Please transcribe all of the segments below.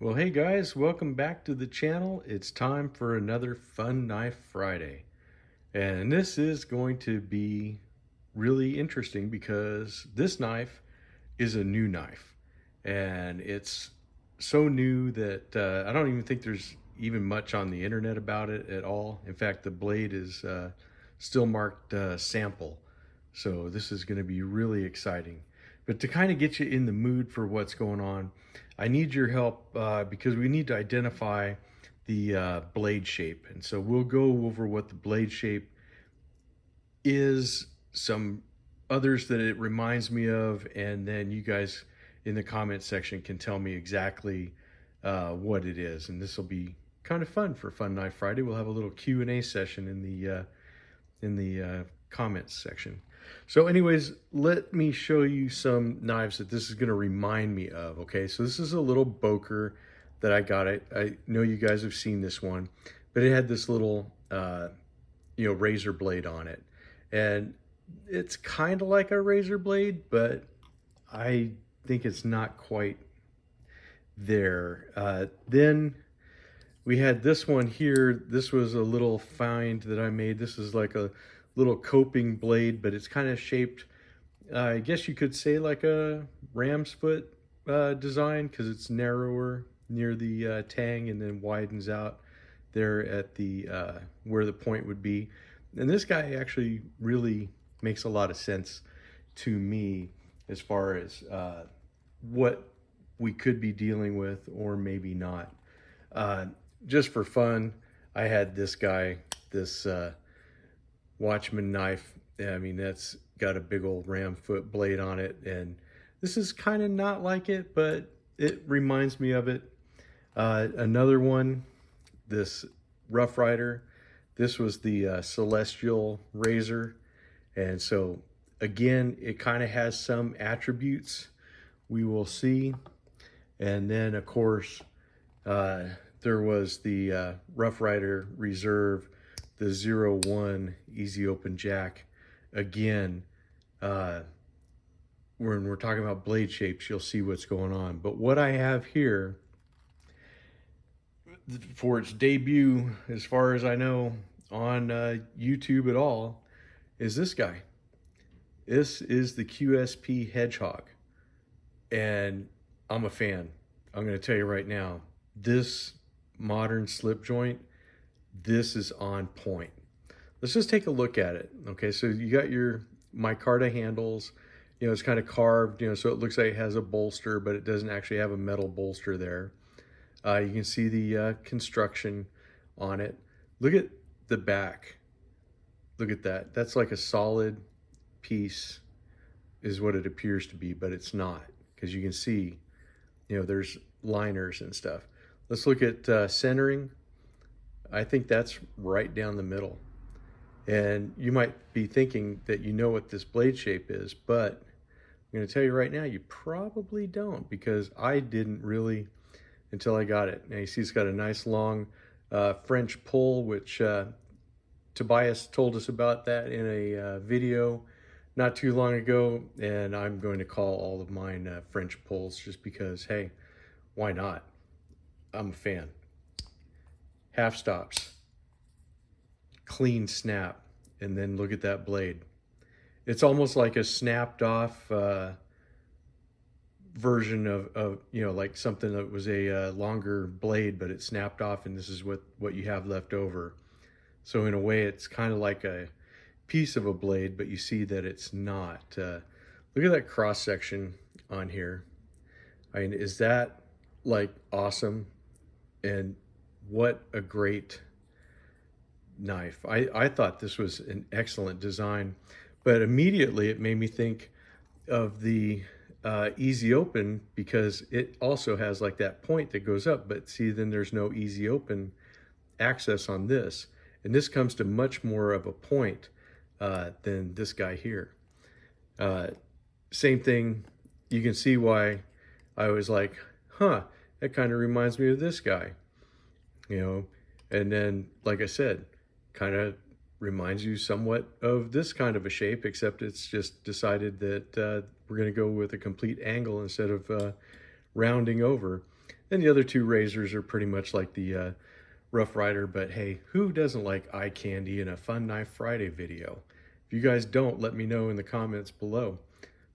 Well, hey guys, welcome back to the channel. It's time for another Fun Knife Friday. And this is going to be really interesting because this knife is a new knife. And it's so new that I don't even think there's even much on the internet about it at all. In fact, the blade is still marked sample. So this is going to be really exciting. But to kind of get you in the mood for what's going on, I need your help because we need to identify the blade shape. And so we'll go over what the blade shape is, some others that it reminds me of, and then you guys in the comment section can tell me exactly what it is. And this will be kind of fun for Fun Knife Friday. We'll have a little Q&A session in the comments section. So anyways, let me show you some knives that this is going to remind me of. Okay, so this is a little Boker that I got. I know you guys have seen this one, but it had this little razor blade on it, and it's kind of like a razor blade, but I think it's not quite there. Then we had this one here. This was a little find that I made. This is like a little coping blade, but it's kind of shaped, I guess you could say, like a ram's foot design, because it's narrower near the tang and then widens out there at the where the point would be. And this guy actually really makes a lot of sense to me as far as what we could be dealing with or maybe not. Just for fun, I had this guy, this Watchman Knife. I mean, that's got a big old ram foot blade on it, and this is kind of not like it, but it reminds me of it. Another one, this Rough Rider. This was the Celestial Razor, and so again, it kind of has some attributes we will see. And then of course there was the Rough Rider Reserve, the 01 Easy Open Jack. Again, when we're talking about blade shapes, you'll see what's going on. But what I have here for its debut, as far as I know, on YouTube at all, is this guy. This is the QSP Hedgehog, and I'm a fan. I'm going to tell you right now, this modern slip joint, this is on point. Let's just take a look at it. Okay, so you got your micarta handles. You know, it's kind of carved, so it looks like it has a bolster, but it doesn't actually have a metal bolster there. You can see the construction on it. Look at the back. Look at that. That's like a solid piece is what it appears to be, but it's not, because you can see, there's liners and stuff. Let's look at centering. I think that's right down the middle. And you might be thinking that you know what this blade shape is, but I'm going to tell you right now, you probably don't, because I didn't really until I got it. Now you see it's got a nice long French pull, which Tobias told us about that in a video not too long ago, and I'm going to call all of mine French pulls just because, hey, why not? I'm a fan. Half stops, clean snap, and then look at that blade. It's almost like a snapped off version of like something that was a longer blade, but it snapped off, and this is what you have left over. So in a way, it's kind of like a piece of a blade, but you see that it's not. Look at that cross section on here. I mean, is that like awesome? And what a great knife. I thought this was an excellent design, but immediately it made me think of the Easy Open, because it also has like that point that goes up, but see, then there's no Easy Open access on this, and this comes to much more of a point than this guy here. Same thing, you can see why I was like, huh, that kind of reminds me of this guy, and then, like I said, kind of reminds you somewhat of this kind of a shape, except it's just decided that we're going to go with a complete angle instead of rounding over. And the other two razors are pretty much like the Rough Rider, but hey, who doesn't like eye candy in a Fun Knife Friday video? If you guys don't, let me know in the comments below.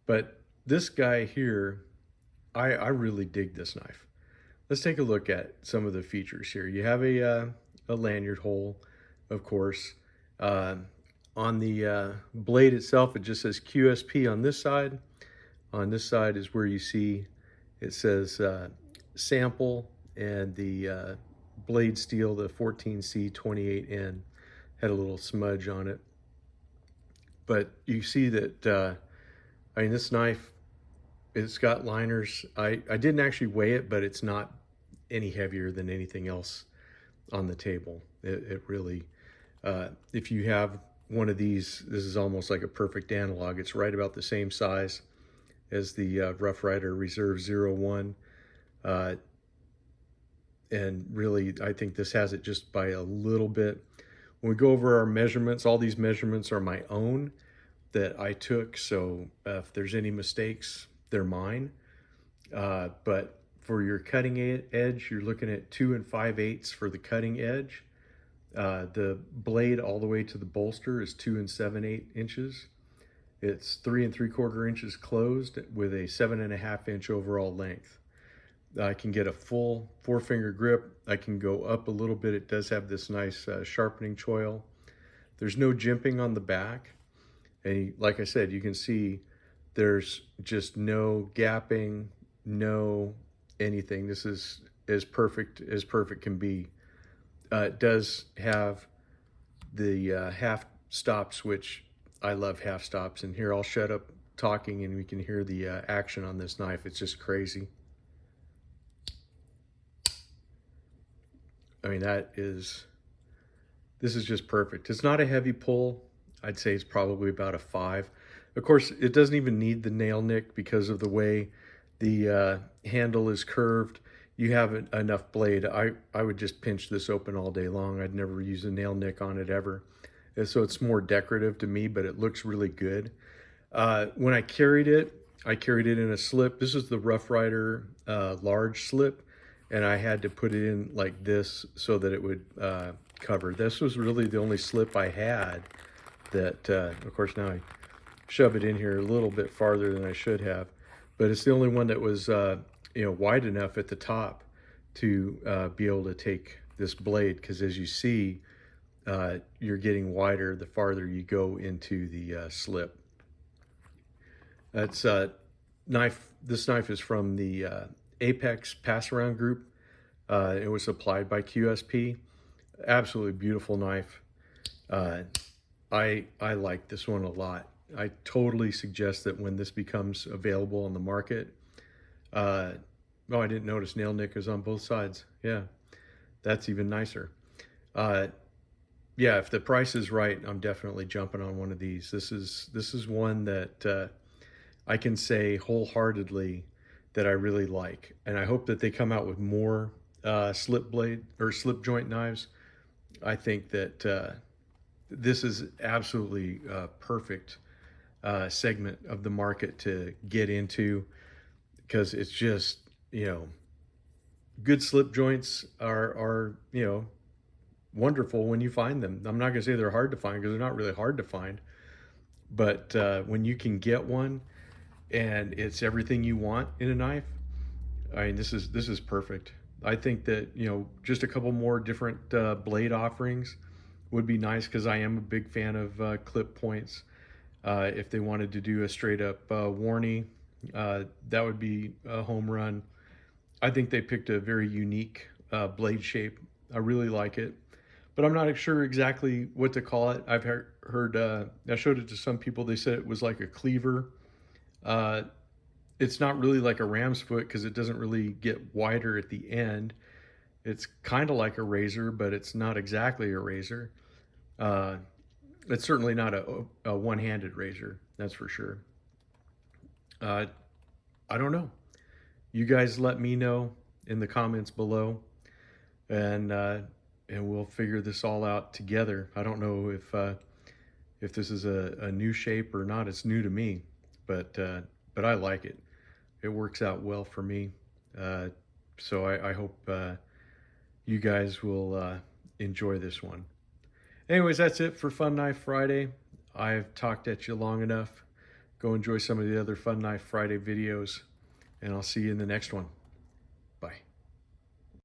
But this guy here, I really dig this knife. Let's take a look at some of the features here. You have a lanyard hole, of course. On the blade itself, it just says QSP on this side. On this side is where you see it says sample, and the blade steel, the 14C28N, had a little smudge on it. But you see that, I mean, this knife, it's got liners. I didn't actually weigh it, but it's not any heavier than anything else on the table. It really, if you have one of these, this is almost like a perfect analog. It's right about the same size as the Rough Rider Reserve 01. And really, I think this has it just by a little bit. When we go over our measurements, all these measurements are my own that I took. So if there's any mistakes, they're mine. But for your cutting edge, you're looking at 2 5/8 for the cutting edge. The blade all the way to the bolster is 2 7/8 inches. It's 3 3/4 inches closed with a 7.5 inch overall length. I can get a full 4-finger grip. I can go up a little bit. It does have this nice sharpening choil. There's no jimping on the back. And like I said, you can see there's just no gapping, no anything. This is as perfect can be. It does have the half stops, which I love half stops. And here, I'll shut up talking and we can hear the action on this knife. It's just crazy. I mean, this is just perfect. It's not a heavy pull. I'd say it's probably about a 5. Of course, it doesn't even need the nail nick because of the way the handle is curved. You have enough blade. I would just pinch this open all day long. I'd never use a nail nick on it ever. And so it's more decorative to me, but it looks really good. When I carried it in a slip. This is the Rough Rider large slip, and I had to put it in like this so that it would cover. This was really the only slip I had that, of course, now I shove it in here a little bit farther than I should have, but it's the only one that was wide enough at the top to be able to take this blade, because as you see, you're getting wider the farther you go into the slip. That's this knife is from the Apex Pass Around group. It was supplied by QSP. Absolutely beautiful knife. I like this one a lot. I totally suggest that when this becomes available on the market. Oh, I didn't notice nail nick is on both sides. Yeah, that's even nicer. Yeah, if the price is right, I'm definitely jumping on one of these. This is one that I can say wholeheartedly that I really like, and I hope that they come out with more slip joint knives. I think that this is absolutely perfect segment of the market to get into, because it's just, good slip joints are wonderful when you find them. I'm not gonna say they're hard to find, because they're not really hard to find, but when you can get one and it's everything you want in a knife, I mean, this is perfect. I think that, just a couple more different blade offerings would be nice, because I am a big fan of clip points. If they wanted to do a straight up Warney, that would be a home run. I think they picked a very unique blade shape. I really like it, but I'm not sure exactly what to call it. I've heard I showed it to some people. They said it was like a cleaver. It's not really like a ram's foot, because it doesn't really get wider at the end. It's kind of like a razor, but it's not exactly a razor. It's certainly not a one-handed razor, that's for sure. I don't know. You guys let me know in the comments below, and we'll figure this all out together. I don't know if this is a new shape or not. It's new to me, but I like it. It works out well for me. So I hope you guys will enjoy this one. Anyways, that's it for Fun Knife Friday. I've talked at you long enough. Go enjoy some of the other Fun Knife Friday videos, and I'll see you in the next one.